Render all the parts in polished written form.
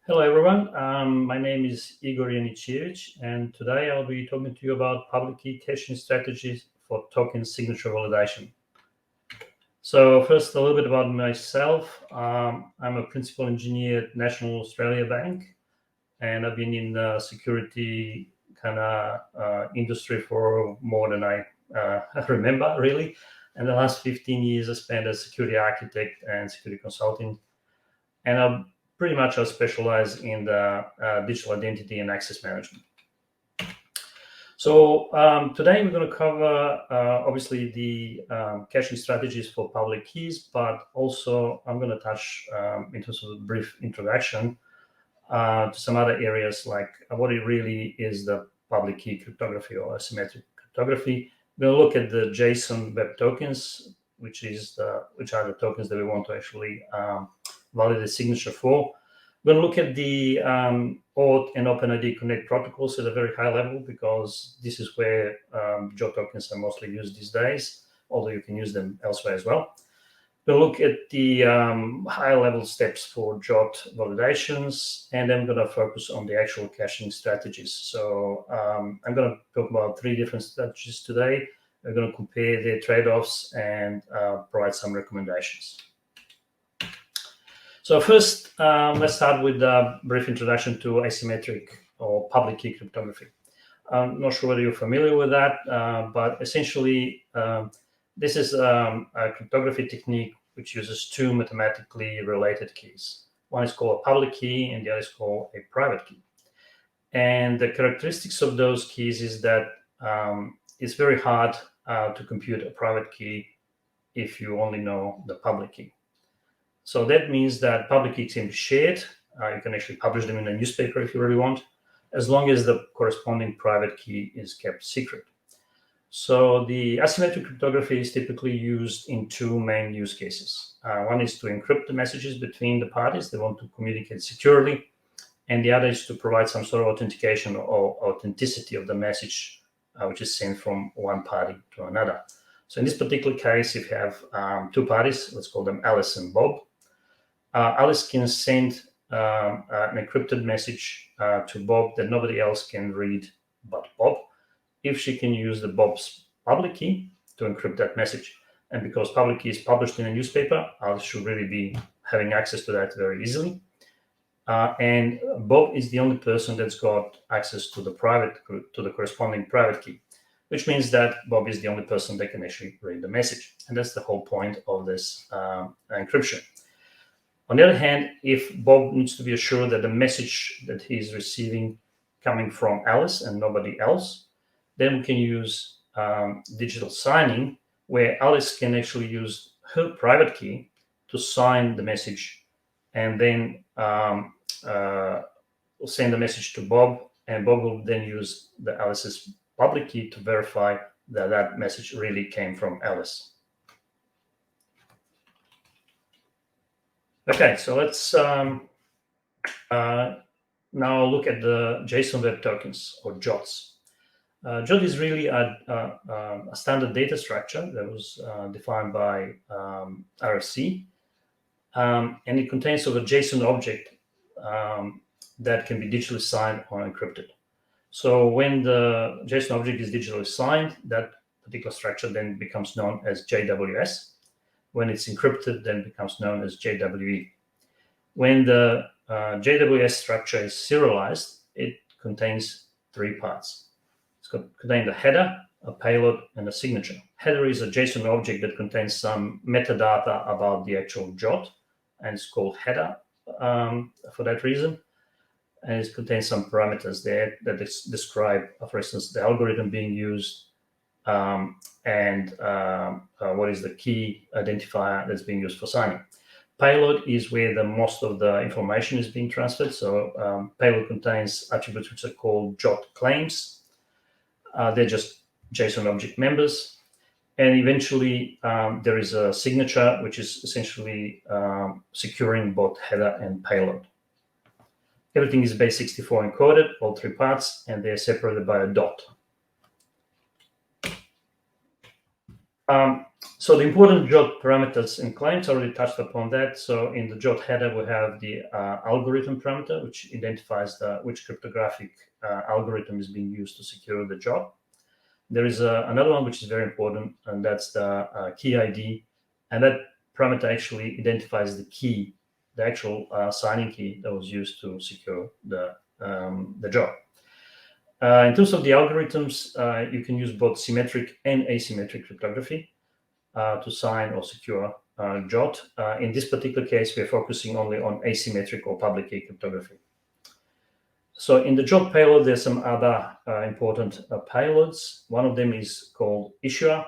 Hello, everyone. My name is Igor Janicijevic, and today I'll be talking to you about public key caching strategies for token signature validation. So first, a little bit about myself. I'm a principal engineer at National Australia Bank, and I've been in the security industry for more than I remember, really. And the last 15 years, I spent as security architect and security consulting. And I pretty much specialize in the digital identity and access management. So today we're going to cover obviously the caching strategies for public keys, but also I'm going to touch in terms of a brief introduction to some other areas like what it really is the public key cryptography or asymmetric cryptography. We're going to look at the JSON Web Tokens, which are the tokens that we want to actually validate signature for. We're going to look at the OAuth and OpenID Connect protocols at a very high level because this is where JWT tokens are mostly used these days, although you can use them elsewhere as well. We'll look at the high-level steps for JWT validations, and then we're going to focus on the actual caching strategies. So I'm going to talk about 3 different strategies today. We're going to compare their trade-offs and provide some recommendations. So first, let's start with a brief introduction to asymmetric or public key cryptography. I'm not sure whether you're familiar with that, but essentially, this is a cryptography technique which uses 2 mathematically related keys. One is called a public key, and the other is called a private key. And the characteristics of those keys is that it's very hard to compute a private key if you only know the public key. So that means that public keys can be shared. You can actually publish them in a newspaper if you really want, as long as the corresponding private key is kept secret. So the asymmetric cryptography is typically used in 2 main use cases. One is to encrypt the messages between the parties that want to communicate securely, and the other is to provide some sort of authentication or authenticity of the message, which is sent from one party to another. So in this particular case, if you have 2 parties, let's call them Alice and Bob. Alice can send an encrypted message to Bob that nobody else can read but Bob, if she can use the Bob's public key to encrypt that message. And because public key is published in a newspaper, Alice should really be having access to that very easily. And Bob is the only person that's got access to the corresponding private key, which means that Bob is the only person that can actually read the message. And that's the whole point of this encryption. On the other hand, if Bob needs to be assured that the message that he's receiving coming from Alice and nobody else, then we can use digital signing, where Alice can actually use her private key to sign the message and then send the message to Bob, and Bob will then use Alice's public key to verify that that message really came from Alice. Okay, so let's now look at the JSON Web Tokens, or JWTs. JWT is really a standard data structure that was defined by RFC, and it contains sort of a JSON object that can be digitally signed or encrypted. So when the JSON object is digitally signed, that particular structure then becomes known as JWS. When it's encrypted, then it becomes known as JWE. When the JWS structure is serialized, it contains 3 parts. It's contains a header, a payload, and a signature. Header is a JSON object that contains some metadata about the actual JWT, and it's called header for that reason. And it contains some parameters there that describe, for instance, the algorithm being used, and what is the key identifier that's being used for signing. Payload is where the most of the information is being transferred. So payload contains attributes which are called JWT claims. They're just JSON object members. And eventually there is a signature, which is essentially securing both header and payload. Everything is base64 encoded, all 3 parts, and they're separated by a dot. So the important JWT parameters and claims, I already touched upon that. So in the JWT header, we have the algorithm parameter, which identifies which cryptographic algorithm is being used to secure the JWT. There is another one which is very important, and that's the key ID. And that parameter actually identifies the key, the actual signing key that was used to secure the JWT. In terms of the algorithms, you can use both symmetric and asymmetric cryptography to sign or secure JWT. In this particular case, we're focusing only on asymmetric or public key cryptography. So in the JWT payload, there's some other important payloads. One of them is called issuer,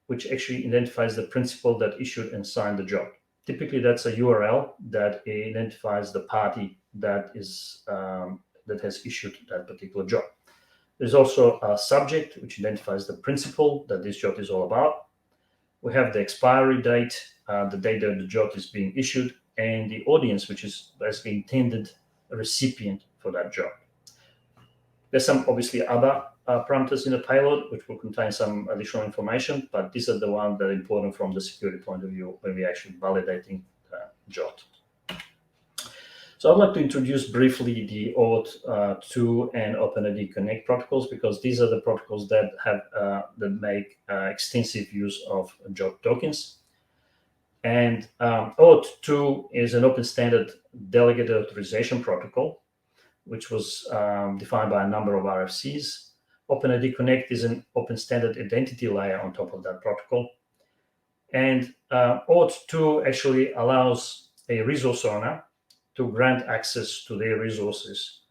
which actually identifies the principal that issued and signed the JWT. Typically, that's a URL that identifies the party that is that has issued that particular JWT. There's also a subject, which identifies the principal that this JWT is all about. We have the expiry date, the date that the JWT is being issued, and the audience, which is basically intended recipient for that JWT. There's some obviously other parameters in the payload, which will contain some additional information, but these are the ones that are important from the security point of view when we're actually validating the JWT. So I'd like to introduce briefly the OAuth2 and OpenID Connect protocols, because these are the protocols that have that make extensive use of JWT tokens. And OAuth2 is an open standard delegated authorization protocol, which was defined by a number of RFCs. OpenID Connect is an open standard identity layer on top of that protocol. And OAuth2 actually allows a resource owner to grant access to their resources,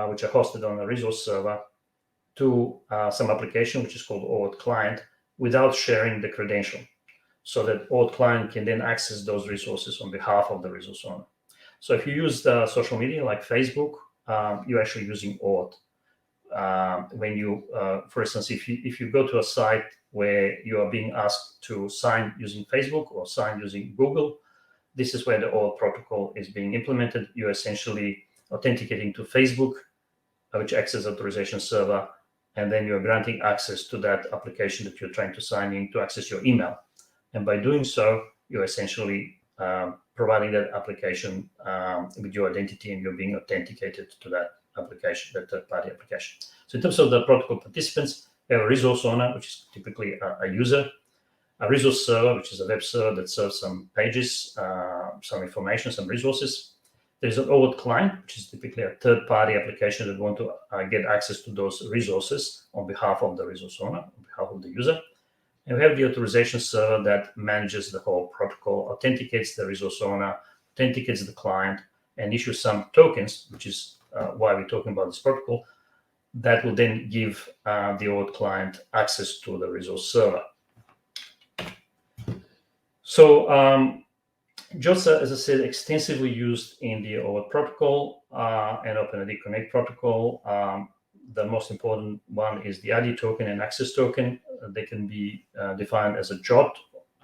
which are hosted on a resource server, to some application, which is called OAuth client, without sharing the credential, so that OAuth client can then access those resources on behalf of the resource owner. So if you use the social media like Facebook, you're actually using OAuth. When you, for instance, if you go to a site where you are being asked to sign using Facebook or sign using Google, this is where the OAuth protocol is being implemented. You're essentially authenticating to Facebook, which acts as authorization server, and then you're granting access to that application that you're trying to sign in to access your email. And by doing so, you're essentially providing that application with your identity, and you're being authenticated to that application, that third-party application. So in terms of the protocol participants, we have a resource owner, which is typically a user, a resource server, which is a web server that serves some pages, some information, some resources. There's an OAuth client, which is typically a third-party application that want to get access to those resources on behalf of the resource owner, on behalf of the user. And we have the authorization server that manages the whole protocol, authenticates the resource owner, authenticates the client, and issues some tokens, which is why we're talking about this protocol, that will then give the OAuth client access to the resource server. So JWTs, as I said, extensively used in the OAuth protocol and OpenID Connect protocol. The most important one is the ID token and access token. They can be defined as a JWT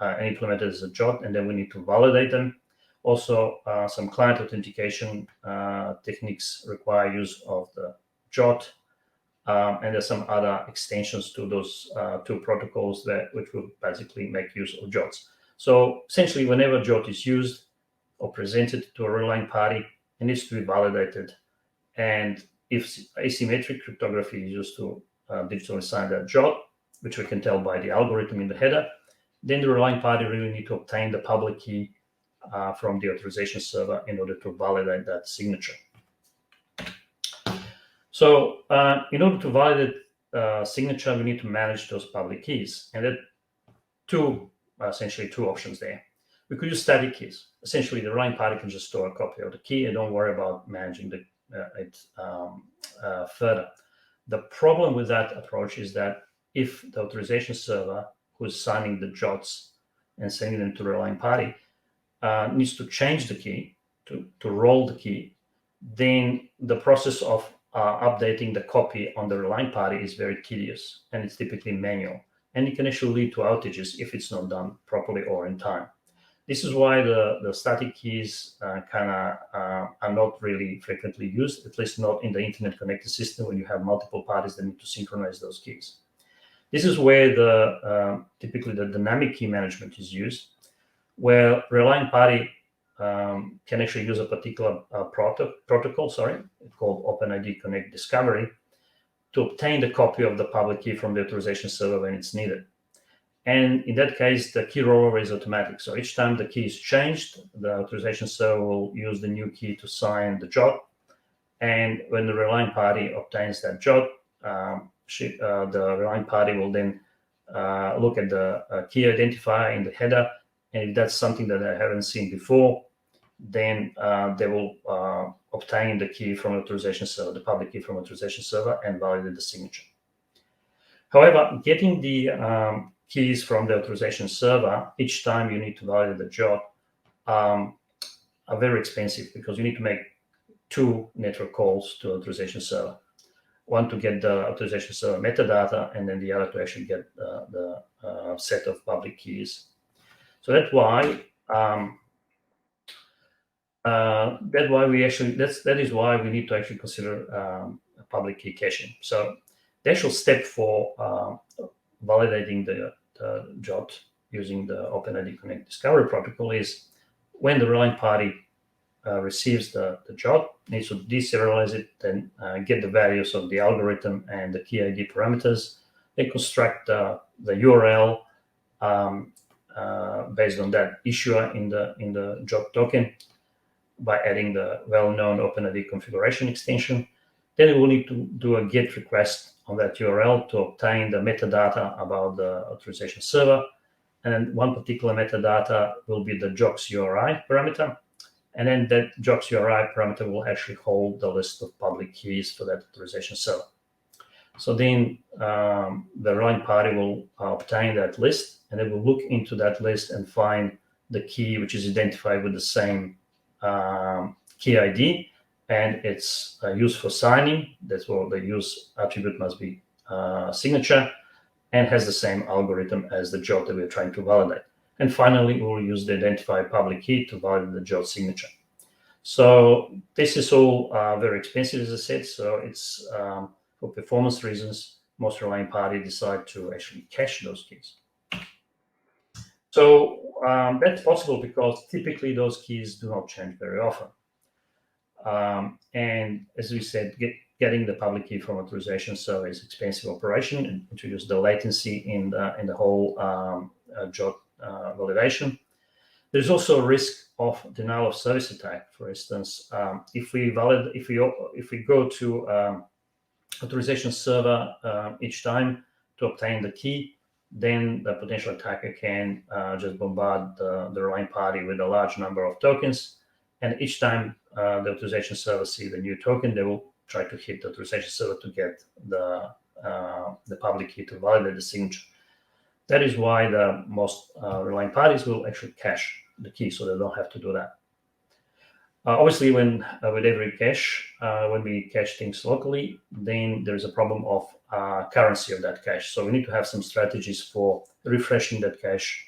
and implemented as a JWT, and then we need to validate them. Also, some client authentication techniques require use of the JWT, and there's some other extensions to those two protocols which will basically make use of JWTs. So essentially, whenever JWT is used or presented to a relying party, it needs to be validated. And if asymmetric cryptography is used to digitally sign that JWT, which we can tell by the algorithm in the header, then the relying party really need to obtain the public key from the authorization server in order to validate that signature. So in order to validate signature, we need to manage those public keys. And there are essentially two options there. We could use static keys. Essentially, the relying party can just store a copy of the key and don't worry about managing it further. The problem with that approach is that if the authorization server who's signing the JWTs and sending them to the relying party needs to change the key, to roll the key, then the process of updating the copy on the relying party is very tedious, and it's typically manual. And it can actually lead to outages if it's not done properly or in time. This is why the static keys are not really frequently used, at least not in the internet connected system when you have multiple parties that need to synchronize those keys. This is where typically the dynamic key management is used, where relying party can actually use a particular protocol, called OpenID Connect Discovery, to obtain the copy of the public key from the authorization server when it's needed. And in that case, the key rollover is automatic. So each time the key is changed, the authorization server will use the new key to sign the job. And when the relying party obtains that job, the relying party will then look at the key identifier in the header. And if that's something that I haven't seen before, then they will obtain the key from authorization server, the public key from authorization server, and validate the signature. However, getting the keys from the authorization server each time you need to validate the job are very expensive, because you need to make 2 network calls to authorization server. One to get the authorization server metadata, and then the other to actually get the set of public keys. So that's why that is why we need to actually consider public key caching. So the actual step for validating the job using the OpenID Connect Discovery protocol is when the relying party receives the job, needs to deserialize it, then get the values of the algorithm and the key ID parameters. They construct the URL based on that issuer in the job token by adding the well-known OpenID configuration extension. Then we will need to do a GET request on that URL to obtain the metadata about the authorization server. And one particular metadata will be the JWTs URI parameter. And then that JWTs URI parameter will actually hold the list of public keys for that authorization server. So then the relying party will obtain that list, and it will look into that list and find the key which is identified with the same key ID, and it's used for signing. That's what the use attribute must be signature, and has the same algorithm as the job that we're trying to validate. And finally, we will use the identified public key to validate the job signature. So this is all very expensive, as I said. So it's for performance reasons, most relying parties decide to actually cache those keys. So that's possible because typically those keys do not change very often. And as we said, getting the public key from authorization server is expensive operation and introduce the latency in the whole job validation. There's also a risk of denial of service attack. For instance, if we go to authorization server each time to obtain the key, then the potential attacker can just bombard the relying party with a large number of tokens. And each time the authorization server sees the new token, they will try to hit the authorization server to get the public key to validate the signature. That is why the most relying parties will actually cache the key, so they don't have to do that. Obviously, with every cache, when we cache things locally, then there's a problem of currency of that cache. So we need to have some strategies for refreshing that cache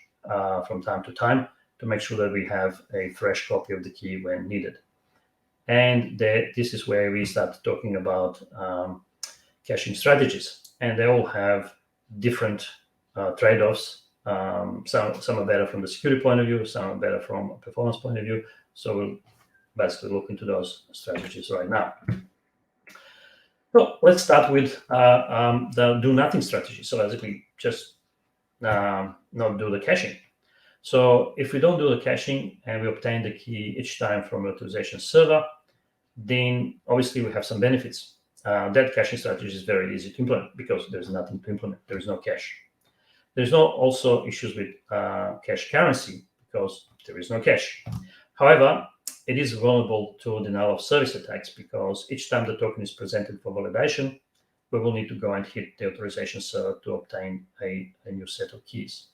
from time to time to make sure that we have a fresh copy of the key when needed. And this is where we start talking about caching strategies. And they all have different trade-offs. Some are better from the security point of view, some are better from a performance point of view. So we'll basically look into those strategies right now. So let's start with the do nothing strategy. So basically just not do the caching. So if we don't do the caching and we obtain the key each time from authorization server, then obviously we have some benefits. That caching strategy is very easy to implement because there's nothing to implement. There is no cache. There's no also issues with cache currency because there is no cache. However, it is vulnerable to denial of service attacks because each time the token is presented for validation, we will need to go and hit the authorization server to obtain a new set of keys.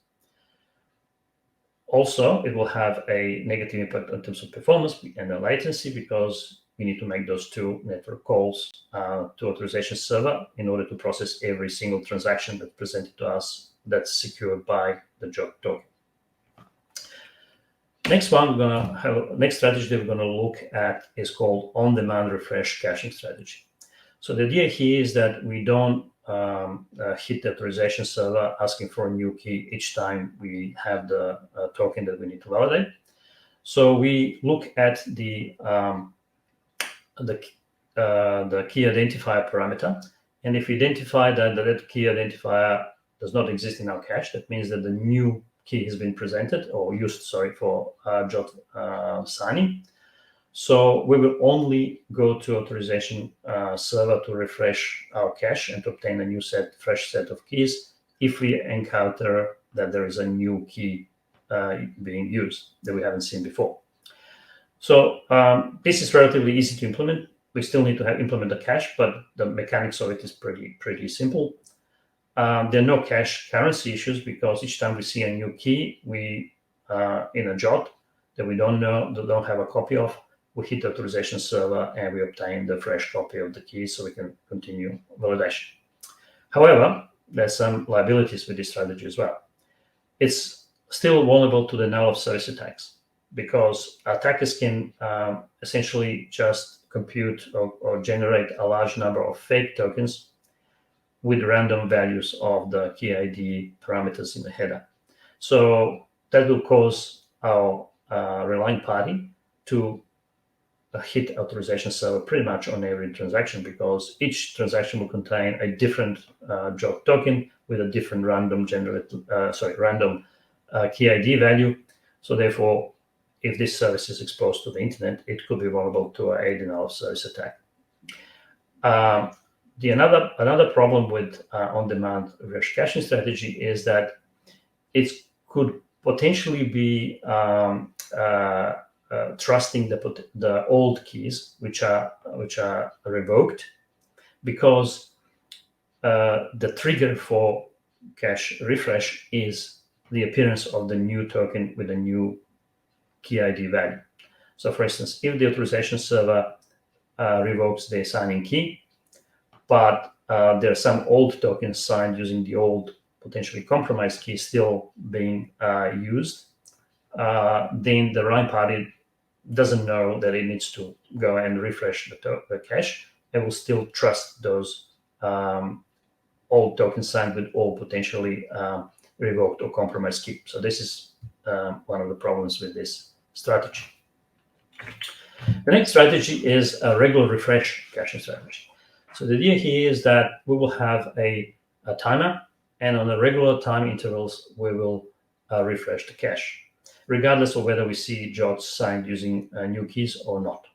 Also, it will have a negative impact in terms of performance and the latency because we need to make those 2 network calls to authorization server in order to process every single transaction that's presented to us that's secured by the job token. Next strategy that we're going to look at is called on-demand refresh caching strategy. So the idea here is that we don't hit the authorization server asking for a new key each time we have the token that we need to validate. So we look at the key identifier parameter, and if we identify that that key identifier does not exist in our cache, that means that the new key has been presented or used, sorry, for JWT signing. So we will only go to authorization server to refresh our cache and to obtain a new fresh set of keys if we encounter that there is a new key being used that we haven't seen before. So this is relatively easy to implement. We still need to implement the cache, but the mechanics of it is pretty simple. There are no cache currency issues because each time we see a new key, we in a JWT that we don't have a copy of, we hit the authorization server and we obtain the fresh copy of the key so we can continue validation. However, there's some liabilities with this strategy as well. It's still vulnerable to denial of service attacks because attackers can essentially just compute or generate a large number of fake tokens with random values of the key ID parameters in the header. So that will cause our relying party to hit authorization server pretty much on every transaction because each transaction will contain a different JWT token with a different random key ID value. So therefore, if this service is exposed to the internet, it could be vulnerable to a denial of service attack. Another problem with on-demand reverse caching strategy is that it could potentially be trusting the old keys, which are revoked, because the trigger for cache refresh is the appearance of the new token with a new key ID value. So, for instance, if the authorization server revokes the signing key, but there are some old tokens signed using the old potentially compromised key still being used, then the relying party doesn't know that it needs to go and refresh the cache. It will still trust those old tokens signed with all potentially revoked or compromised key. So this is one of the problems with this strategy. The next strategy is a regular refresh caching strategy. So the idea here is that we will have a timer, and on a regular time intervals, we will refresh the cache, regardless of whether we see JWTs signed using new keys or not.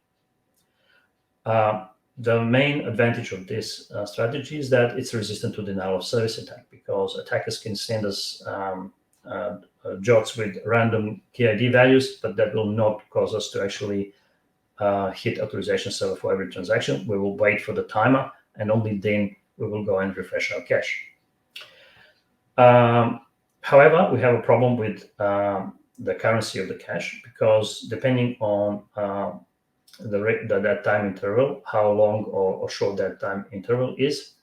The main advantage of this strategy is that it's resistant to denial of service attack because attackers can send us JWTs with random key ID values, but that will not cause us to actually hit authorization server for every transaction. We will wait for the timer, and only then we will go and refresh our cache. However, we have a problem with the currency of the cache because depending on that time interval, how long or short that time interval is,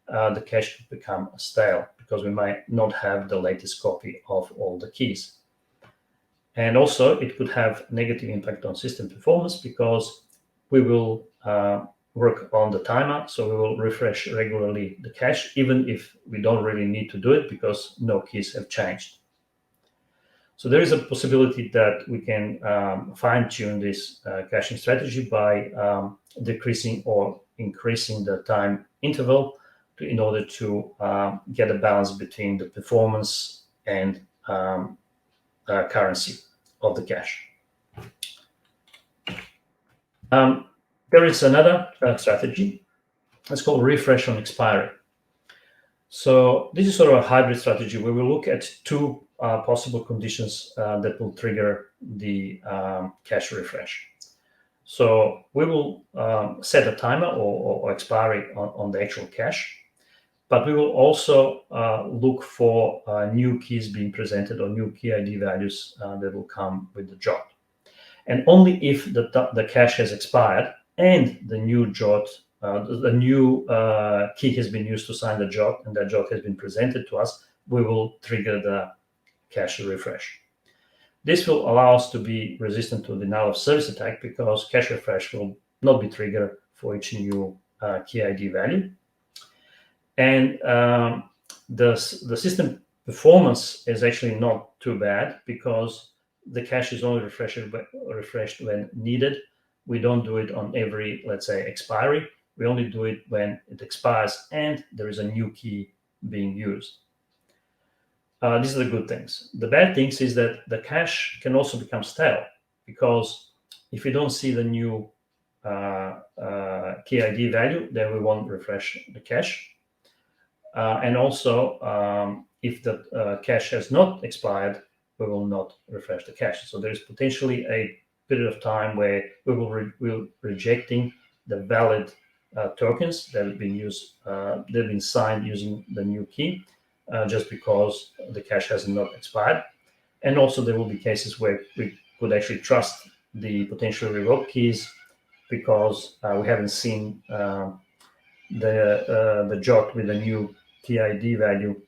the cache could become stale because we might not have the latest copy of all the keys. And also, it could have negative impact on system performance because we will work on the timer, so we will refresh regularly the cache, even if we don't really need to do it because no keys have changed. So there is a possibility that we can fine-tune this caching strategy by decreasing or increasing the time interval in order to get a balance between the performance and currency of the cache. There is another strategy. It's called refresh on expiry. So this is sort of a hybrid strategy where we look at two possible conditions that will trigger the cache refresh. So we will set a timer or expiry on the actual cache, but we will also look for new keys being presented or new key ID values that will come with the JWT. And only if the cache has expired and the new JWT, the new key has been used to sign the JWT and that JWT has been presented to us, we will trigger the cache refresh. This will allow us to be resistant to denial of service attack because cache refresh will not be triggered for each new key ID value. And the system performance is actually not too bad, because the cache is only refreshed when needed. We don't do it on every, let's say, expiry. We only do it when it expires and there is a new key being used. These are the good things. The bad things is that the cache can also become stale, because if we don't see the new key ID value, then we won't refresh the cache. And also, if the cache has not expired, we will not refresh the cache. So there is potentially a period of time where we will rejecting the valid tokens that have been used, they've been signed using the new key, just because the cache has not expired. And also there will be cases where we could actually trust the potentially revoked keys, because we haven't seen the JWT with the new key ID value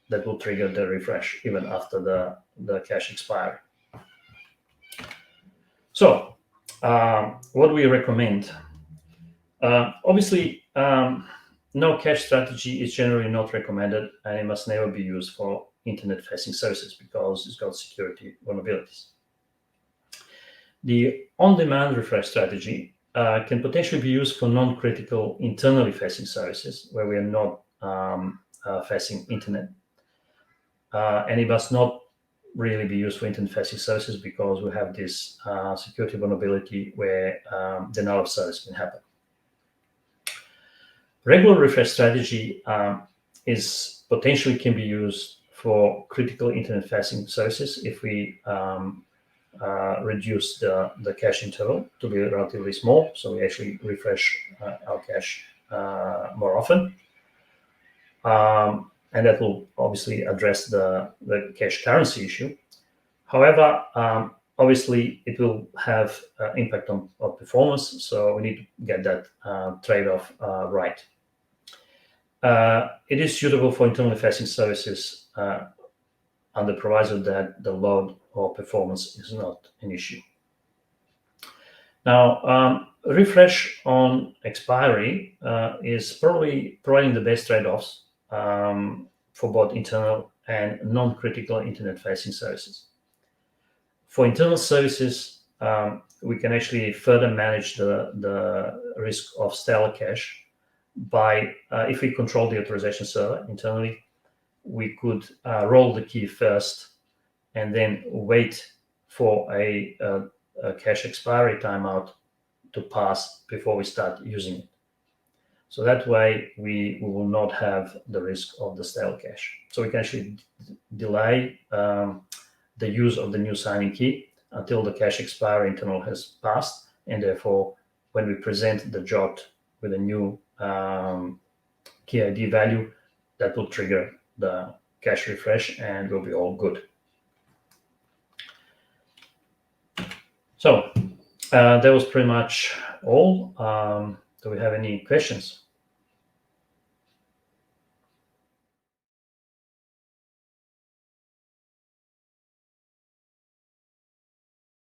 that will trigger the refresh even after the cache expiry. So what do we recommend? Obviously, no cache strategy is generally not recommended, and it must never be used for internet-facing services, because it's got security vulnerabilities. The on-demand refresh strategy can potentially be used for non-critical internally facing services where we are not facing internet. And it must not really be used for internet-facing services, because we have this security vulnerability where denial of service can happen. Regular refresh strategy is potentially can be used for critical internet-facing services if we reduce the cache interval to be relatively small, so we actually refresh our cache more often. And that will obviously address the cache currency issue. However, obviously it will have impact on performance, so we need to get that trade-off right. It is suitable for internally facing services on the proviso that the load or performance is not an issue. Now, refresh on expiry is probably providing the best trade-offs for both internal and non-critical internet-facing services. For internal services, we can actually further manage the risk of stale cache by, if we control the authorization server internally, we could roll the key first and then wait for a cache expiry timeout to pass before we start using it. So that way we will not have the risk of the stale cache. So we can actually delay the use of the new signing key until the cache expiry interval has passed, and therefore when we present the JWT with a new key ID value, that will trigger the cache refresh and will be all good. So that was pretty much all. Do we have any questions?